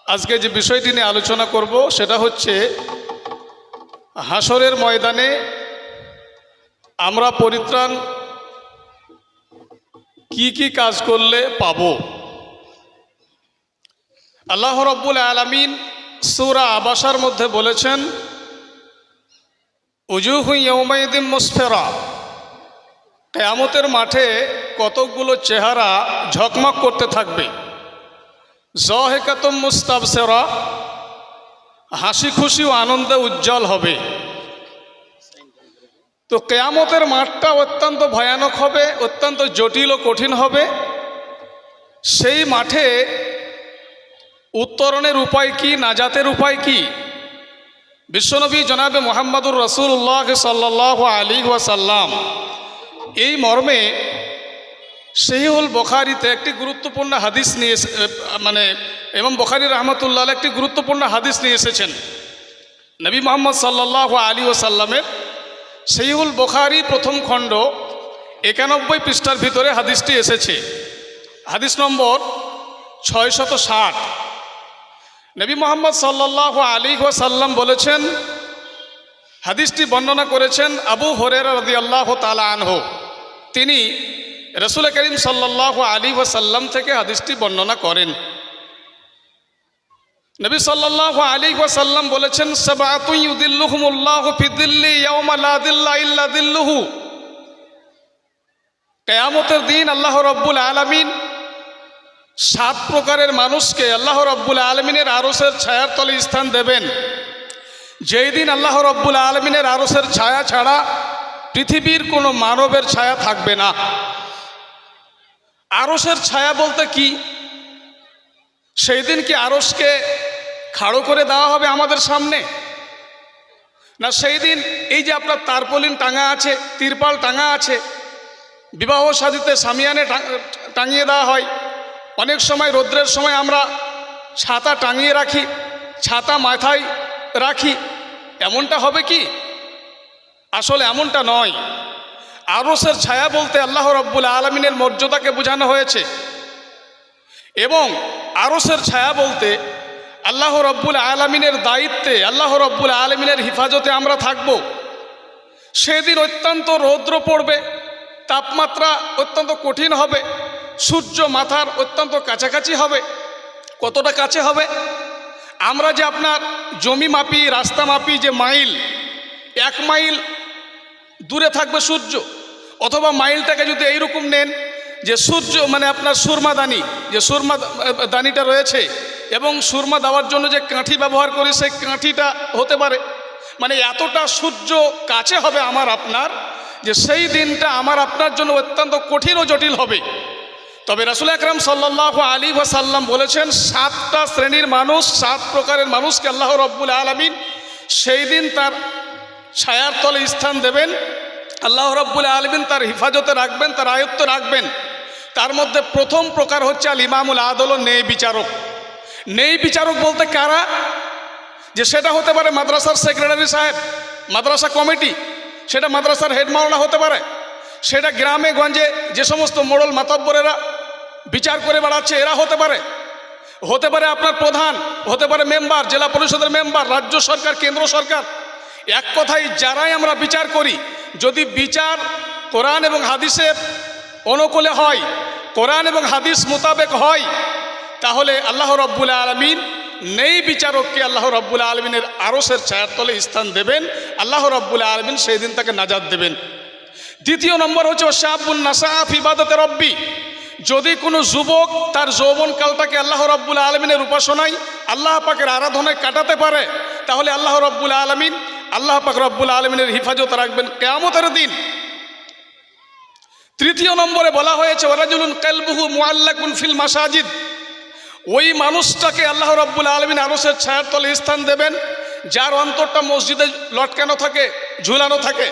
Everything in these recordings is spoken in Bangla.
আজকে যে বিষয়টি নিয়ে আলোচনা করব সেটা হচ্ছে হাসরের ময়দানে আমরা পরিত্রাণ কি কাজ করলে পাব। আল্লাহ রাব্বুল আলামিন সূরা আবাসার মধ্যে বলেছেন, উজুহু ইয়াউমাইদিন মুসফিরা, কিয়ামতের মাঠে কতকগুলো চেহারা ঝকমক করতে থাকবে। যাহিকাতুম মুস্তাবসিরা, হাসি খুশি ও আনন্দে উজ্জ্বল হবে। তো কিয়ামতের মাঠটা অত্যন্ত ভয়ানক হবে, অত্যন্ত জটিল ও কঠিন হবে। সেই মাঠে উত্তরণের উপায় কি, নাজাতের উপায় কি? বিশ্বনবী জনাবে মুহাম্মদুর রাসূলুল্লাহ সাল্লাল্লাহু আলাইহি ওয়াসাল্লাম এই মর্মে সহিহুল বুখারীতে একটি গুরুত্বপূর্ণ হাদিস নিয়ে ইমাম বুখারী রাহমাতুল্লাহ আলাইহি একটি গুরুত্বপূর্ণ হাদিস নিয়ে এসেছেন। নবী মুহাম্মদ সাল্লাল্লাহু আলাইহি ওয়াসাল্লামের সহিহুল বুখারী প্রথম খণ্ড 91 পৃষ্ঠার ভিতরে হাদিসটি এসেছে। হাদিস নম্বর 660। নবী মুহাম্মদ সাল্লাল্লাহু আলাইহি ওয়াসাল্লাম বলেছেন, হাদিসটি বর্ণনা করেছেন আবু হুরায়রা রাদিয়াল্লাহু তাআলা আনহু। তিনি রাসূল করিম সাল্লাল্লাহু আলাইহি ওয়াসাল্লাম থেকে হাদিসটি বর্ণনা করেন। নবী সাল্লাল্লাহু আলাইহি ওয়াসাল্লাম বলেছেন, সাবআতুন ইউদিল্লুহুমুল্লাহু ফি যিল্লি ইয়াওমা লা যিল্লা ইল্লা যিল্লুহু। কিয়ামতের দিন আল্লাহ রাব্বুল আলামিন 7 প্রকারের মানুষকে আল্লাহ রাব্বুল আলামিনের আরশের ছায়ার তলে স্থান দেবেন। যেই দিন আল্লাহ রাব্বুল আলামিনের আরশের ছায়া ছাড়া পৃথিবীর কোনো মানবের ছায়া থাকবে না। আরশের ছায়া বলতে কি? সেই দিন কি আরশকে খাড়ো করে দেওয়া হবে আমাদের সামনে? না সেই দিন এই যে আপনার তারপলিন টাঙা আছে, তিরপাল টাঙা আছে, বিবাহ শাদীতে সামিয়ানে টাঙিয়ে দেওয়া হয়। অনেক সময় রৌদ্রের সময় আমরা ছাতা টাঙিয়ে রাখি, ছাতা মাথায় রাখি, এমনটা হবে কি? আসলে এমনটা নয়। আরশের ছায়া বলতে আল্লাহ রাব্বুল আলামিনের মর্যাদাকে বোঝানো হয়েছে, এবং আরশের ছায়া বলতে আল্লাহ রাব্বুল আলামিনের দায়িত্বে, আল্লাহ রাব্বুল আলামিনের হিফাজতে আমরা থাকব। সেদিন অত্যন্ত রৌদ্র পড়বে, তাপমাত্রা অত্যন্ত কঠিন হবে, সূর্য মাথার অত্যন্ত কাছাকাছি হবে। কতটা কাছে হবে? আমরা যে আপনার জমি মাপি, রাস্তা মাপি, যে মাইল, 1 মাইল দূরে থাকবে সূর্য, অথবা মাইলটাকে যদি এইরকম নেন যে সূর্য আপনার সুরমাদানি, যে সুরমাদানিটা রয়েছে, এবং সুরমা দেওয়ার জন্য যে কাঠি ব্যবহার করি, সেই কাঠিটা হতে পারে, এতটা সূর্য কাছে হবে আমার আপনার, যে সেই দিনটা আমার আপনার জন্য অত্যন্ত কঠিন ও জটিল হবে। তবে রাসূল আকরাম সাল্লাল্লাহু আলাইহি ওয়াসাল্লাম বলেছেন, 7টা শ্রেণীর মানুষ, 7 প্রকারের মানুষকে আল্লাহ রাব্বুল আলামিন সেই দিন তার ছায়ার তলে স্থান দেবেন। আল্লাহ রাব্বুল আলামিন তার হিফাজতে রাখবেন, তার আয়ত্তে রাখবেন। তার মধ্যে প্রথম প্রকার হচ্ছে আল ইমামুল আদল, ন্যায় বিচারক। ন্যায় বিচারক বলতে কারা? যে সেটা হতে পারে মাদ্রাসার সেক্রেটারি সাহেব, মাদ্রাসা কমিটি, সেটা মাদ্রাসার হেড মাওলানা হতে পারে, সেটা গ্রামে গঞ্জে যে সমস্ত মোড়ল মাতব্বরেরা বিচার করে বেড়াচ্ছে এরা হতে পারে, হতে পারে আপনার প্রধান, হতে পারে মেম্বার, জেলা পরিষদের মেম্বার, রাজ্য সরকার, কেন্দ্র সরকার। এক কথায় যারাই আমরা বিচার করি, যদি বিচার কোরআন এবং হাদিসের অনুকূলে হয়, কোরআন এবং হাদিস মোতাবেক হয়, তাহলে আল্লাহ রাব্বুল আলামিন নেই বিচারককে আল্লাহ রাব্বুল আলামিনের আরশের ছায়ার তলে স্থান দেবেন। আল্লাহ রাব্বুল আলামিন সেই দিন তাকে নাজাত দেবেন। দ্বিতীয় নম্বর হচ্ছে শাবুন নাসা ফি ইবাদাতি রাব্বি। যদি কোনো যুবক তার যৌবনকালটাকে আল্লাহ রাব্বুল আলামিনের উপাসনায়, আল্লাহ পাকের আরাধনায় কাটাতে পারে, তাহলে আল্লাহ রাব্বুল আলামিন, আল্লাহ পাক রাব্বুল আলামিনের হিফাজতে রাখবেন কিয়ামতের দিন। তৃতীয় নম্বরে বলা হয়েছে, ওয়ারাজুলুন কলবুহু মুআল্লাকুন ফিল মাসাজিদ। ওই মানুষটাকে আল্লাহ রাব্বুল আলামিন আরশের ছায়ার তলে স্থান দেবেন, যার অন্তরটা মসজিদে লটকানো থাকে, ঝুলানো থাকে।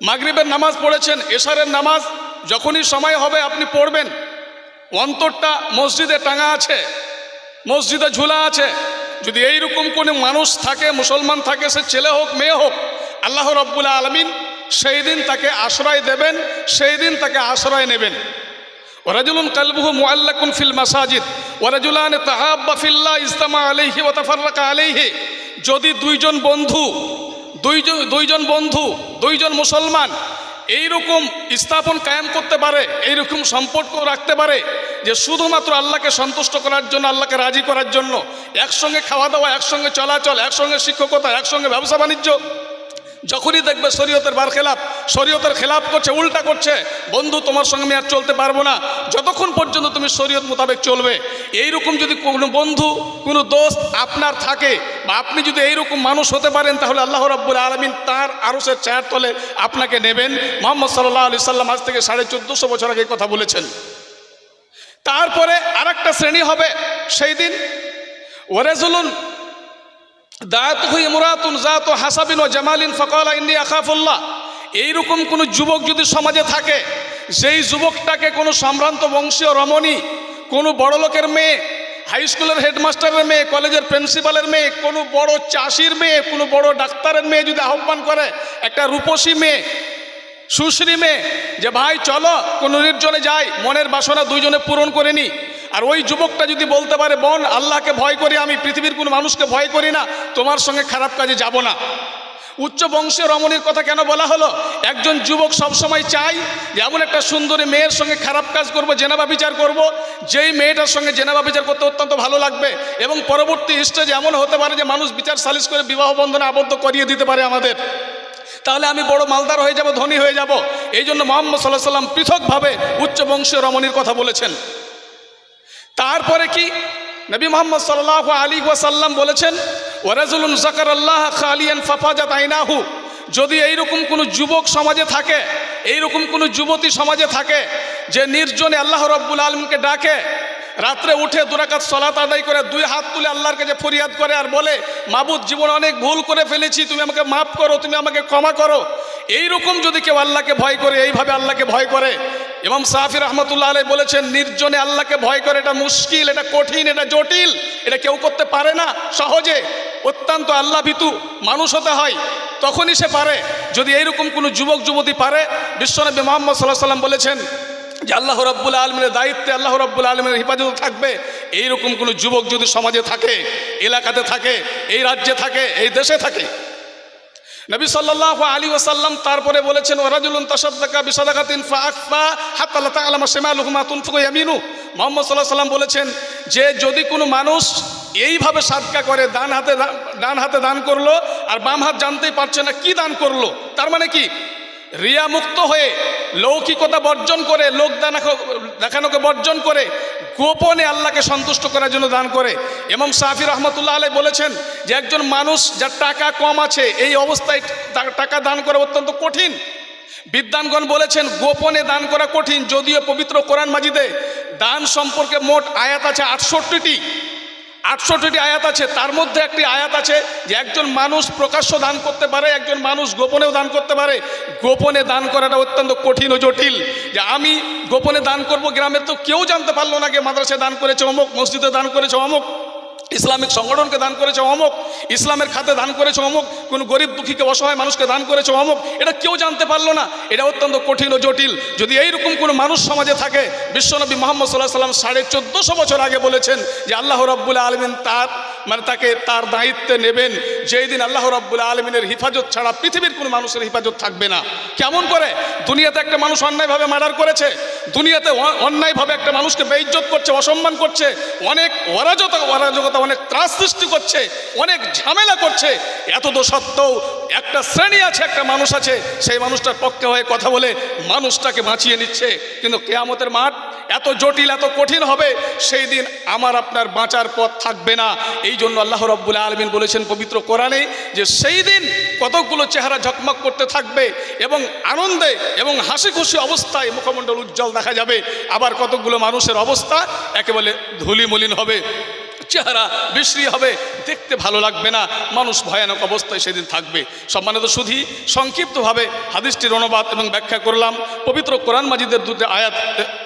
মাগরিবের নামাজ পড়েছেন, এশারের নামাজ যখনই সময় হবে আপনি পড়বেন, অন্তরটা মসজিদে টাঙা আছে, মসজিদে ঝুলা আছে। যদি এইরকম কোনো মানুষ থাকে, মুসলমান থাকে, সে ছেলে হোক মেয়ে হোক, আল্লাহ রাব্বুল আলামিন সেই দিন তাকে আশ্রয় দেবেন, সেই দিন তাকে আশ্রয় নেবেন। ওয়ারাজুলুন কালবুহু মুআল্লাকুন ফিল মাসাজিদ ওয়ারাজুলান তাহাব্বা ফিল্লাহ ইজতামা আলাইহি ওয়া তাফাররাকা আলাইহি। যদি দুইজন মুসলমান এইরকম স্থাপন কায়েম করতে পারে, এইরকম সম্পর্ক রাখতে পারে যে শুধুমাত্র আল্লাহকে সন্তুষ্ট করার জন্য, আল্লাহকে রাজি করার জন্য, একসঙ্গে খাওয়া দাওয়া, একসঙ্গে চলাচল, একসঙ্গে শিক্ষকতা, একসঙ্গে ব্যবসা বাণিজ্য, যখনই দেখবে শরীয়তের বারখেলাপ, শরীয়তের খেলাপ করছে, উল্টা করছে, বন্ধু তোমার সঙ্গে আমি আর চলতে পারবো না, যতক্ষণ পর্যন্ত তুমি শরীয়ত মোতাবেক চলবে। এইরকম যদি কোনো বন্ধু, কোনো দোস্ত আপনার থাকে, বা আপনি যদি এইরকম মানুষ হতে পারেন, তাহলে আল্লাহ রাব্বুল আলামিন তার আরশের ছায়ার তলে আপনাকে নেবেন। মুহাম্মদ সাল্লাল্লাহু আলাইহি সাল্লাম আজ থেকে 1450 বছর আগে কথা বলেছেন। তারপরে আরেকটা শ্রেণী হবে সেই দিন, ওয়ারাজুলুন দাআতুহু ইমরাতুন যাতু হাসাবিন ওয়া জামালিন ফাকালা ইন্নী আখাফুল্লাহ। এইরকম কোনো যুবক যদি সমাজে থাকে, যেই যুবকটাকে কোনো সম্ভ্রান্ত বংশীয় রমণী, কোনো বড় লোকের মেয়ে, হাই স্কুলের হেডমাস্টারের মেয়ে, কলেজের প্রিন্সিপালের মেয়ে, কোনো বড় চাষির মেয়ে, কোনো বড় ডাক্তারের মেয়ে যদি আহ্বান করে, একটা রূপসী মেয়ে, সুশ্রী মেয়ে, যে ভাই চলো কোনো নির্জনে যাই, মনের বাসনা দুইজনে পূরণ করে নি। আর ওই যুবকটা যদি বলতে পারে, বোন আল্লাহকে ভয় করি, আমি পৃথিবীর কোনো মানুষকে ভয় করি না, তোমার সঙ্গে খারাপ কাজে যাব না। উচ্চ বংশীয় রমণীর কথা কেন বলা হলো? একজন যুবক সবসময় চায় যে এমন একটা সুন্দরী মেয়ের সঙ্গে খারাপ কাজ করব, জেনাবা বিচার করব, যেই মেয়েটার সঙ্গে জেনাবা বিচার করতে অত্যন্ত ভালো লাগবে, এবং পরবর্তী স্টেজ এমন হতে পারে যে মানুষ বিচার সালিশ করে বিবাহ বন্ধনে আবদ্ধ করিয়ে দিতে পারে আমাদের। তাহলে আমি বড় মালদার হয়ে যাব, ধনী হয়ে যাব। এই জন্য মুহাম্মদ সাল্লাল্লাহু আলাইহি সাল্লাম পৃথকভাবে উচ্চ বংশীয় রমণীর কথা বলেছেন। তারপরে কি নবী মুহাম্মদ সাল্লাল্লাহু আলাইহি ওয়াসাল্লাম বলেছেন, ওয়ারাজুলুন যাকারাল্লাহ খালিয়ান ফাফাজাত আইনাহু। যদি এইরকম কোনো যুবক সমাজে থাকে, এইরকম কোনো যুবতী সমাজে থাকে, যে নির্জনে আল্লাহ রাব্বুল আলামিনকে ডাকে, রাত্রে উঠে 2 রাকাত সালাত আদায় করে 2 হাত তুলে আল্লাহর কাছে ফরিয়াদ করে আর বলে, মাবুদ জীবনে অনেক ভুল করে ফেলেছি, তুমি আমাকে মাফ করো, তুমি আমাকে ক্ষমা করো। এইরকম যদি কেউ আল্লাহকে ভয় করে, এইভাবে আল্লাহকে ভয় করে, ইমাম শাফি রাহমাতুল্লাহ আলাইহি বলেছেন, নির্জনে আল্লাহকে ভয় করে এটা মুশকিল, এটা কঠিন, এটা জটিল, এটা কেউ করতে পারে না সহজে। অত্যন্ত আল্লাহ ভীতু মানুষ হতে হয়, তখনই সে পারে। যদি এইরকম কোনো যুবক যুবতী পারে, বিশ্বনবী মুহাম্মদ সাল্লাল্লাহু আলাইহি ওয়াসাল্লাম বলেছেন যে আল্লাহ রাব্বুল আলামিনের দায়িত্বে, আল্লাহ রাব্বুল আলামিনের হিফাজতে থাকবে। এইরকম কোনো যুবক যদি সমাজে থাকে, এলাকাতে থাকে, এই রাজ্যে থাকে, এই দেশে থাকে। নবী সাল্লাল্লাহু আলাইহি ওয়াসাল্লাম তারপরে বলেছেন, ওয়ারাজুলুন তাসাদদাকা বিসাদাকাতিন ফাআখফা হাত্তা লা তা'লামা শিমালুহু মা তুনফিকু ইয়ামিনু। মুহাম্মদ সাল্লাল্লাহু আলাইহি ওয়াসাল্লাম বলেছেন যে যদি কোনো মানুষ এইভাবে সাদকা করে, ডান হাতে দান করলো আর বাম হাত জানতেই পারছে না কি দান করলো, তার মানে কি রিয়া মুক্ত হয়ে, লৌকিকতা বর্জন করে, লোক দেখানোকে বর্জন করে, গোপনে আল্লাহকে সন্তুষ্ট করার জন্য দান করে। ইমাম শাফি রাহমাতুল্লাহ আলাইহি বলেছেন যে একজন মানুষ যার টাকা কম আছে, এই অবস্থায় টাকা দান করা অত্যন্ত কঠিন। বিদ্বানগণ বলেছেন গোপনে দান করা কঠিন, যদিও পবিত্র কোরআন মাজিদে দান সম্পর্কে মোট আয়াত আছে 68টি আয়াত আছে। তার মধ্যে একটি আয়াত আছে যে একজন মানুষ প্রকাশ্য দান করতে পারে, একজন মানুষ গোপনেও দান করতে পারে। গোপনে দান করাটা অত্যন্ত কঠিন ও জটিল। যে আমি গোপনে দান করব, গ্রামের তো কেউ জানতে পারলো না যে মাদ্রাসায় দান করেছে অমুক, মসজিদে দান করেছে অমুক, ইসলামিক সংগঠনকে দান করেছে অমুক, ইসলামের খাতে দান করেছে অমুক, কোনো গরিব দুঃখীকে অসহায় মানুষকে দান করেছে অমুক, এটা কেউ জানতে পারলো না। এটা অত্যন্ত কঠিন ও জটিল। যদি এইরকম কোনো মানুষ সমাজে থাকে, বিশ্বনবী মুহাম্মদ সাল্লাল্লাহু আলাইহি ওয়াসাল্লাম 1450 বছর আগে বলেছেন যে আল্লাহ রাব্বুল আলামিন তাকে তার দায়িত্বে নেবেন, যেই দিন আল্লাহ রাব্বুল আলামিনের হিফাজত ছাড়া পৃথিবীর কোনো মানুষের হিফাজত থাকবে না। কেমন করে? দুনিয়াতে একটা মানুষ অন্যায়ভাবে মার্ডার করেছে, দুনিয়াতে অন্যায়ভাবে একটা মানুষকে বেইজ্জত করছে, অসম্মান করছে, অনেক অরাজকতা, অনেক ত্রাস সৃষ্টি করছে, অনেক ঝামেলা করছে। এত সত্ত্বেও একটা শ্রেণী আছে, একটা মানুষ আছে, সেই মানুষটার পক্ষে হয়ে কথা বলে মানুষটাকে বাঁচিয়ে নিচ্ছে। কিন্তু কিয়ামতের মাঠ এত জটিল, এত কঠিন হবে, সেই দিন আমার আপনার বাঁচার পথ থাকবে না। এই জন্য আল্লাহ রাব্বুল আলামিন বলেছেন পবিত্র কোরআনে যে সেই দিন কতকগুলো চেহারা ঝকমক করতে থাকবে এবং আনন্দে এবং হাসি খুশি অবস্থায় মুখমণ্ডল উজ্জ্বল দেখা যাবে, আবার কতকগুলো মানুষের অবস্থা একেবারে ধুলিমলিন হবে। চেহারা বিশ্রী হবে, দেখতে ভালো লাগবে না, মানুষ ভয়ানক অবস্থায় সেদিন থাকবে। সম্মানিত শুধু সংক্ষিপ্তভাবে হাদিসটির অনুবাদ এবং ব্যাখ্যা করলাম। পবিত্র কোরআন মাজিদের দুটো আয়াত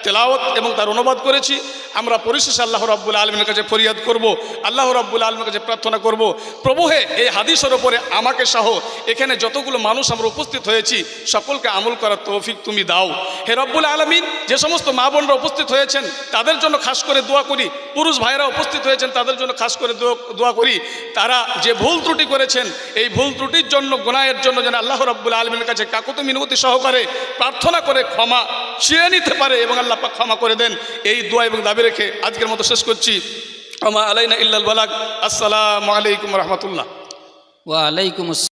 তেলাওয়াত এবং তার অনুবাদ করেছি। আমরা পরিশেষে আল্লাহ রাব্বুল আলামিনের কাছে ফরিয়াদ করব, আল্লাহ রাব্বুল আলামিনের কাছে প্রার্থনা করব, প্রভু হে এই হাদিসের ওপরে আমাকে সহ এখানে যতগুলো মানুষ আমরা উপস্থিত হয়েছি সকলকে আমল করার তৌফিক তুমি দাও। হে রব্বুল আলামিন, যে সমস্ত মা বোনরা উপস্থিত হয়েছেন তাদের জন্য খাস করে দোয়া করি, পুরুষ ভাইরা উপস্থিত হয়েছেন তাদের জন্য খাস করে দোয়া করি। তারা যে ভুল ত্রুটি করেছেন এই ভুল ত্রুটির জন্য, গুনাহের জন্য যেন আল্লাহ রাব্বুল আলামিনের কাছে কাকুতি মিনতি সহকারে প্রার্থনা করে ক্ষমা চেয়ে নিতে পারে এবং আল্লাহ পাক ক্ষমা করে দেন। এই দোয়া এবং দাবি রেখে আজকের মতো শেষ করছি। আমা আলাইনা ইল্লাল বালাগ। আসসালামু আলাইকুম ওয়া রাহমাতুল্লাহ। ওয়া আলাইকুম আসসালাম।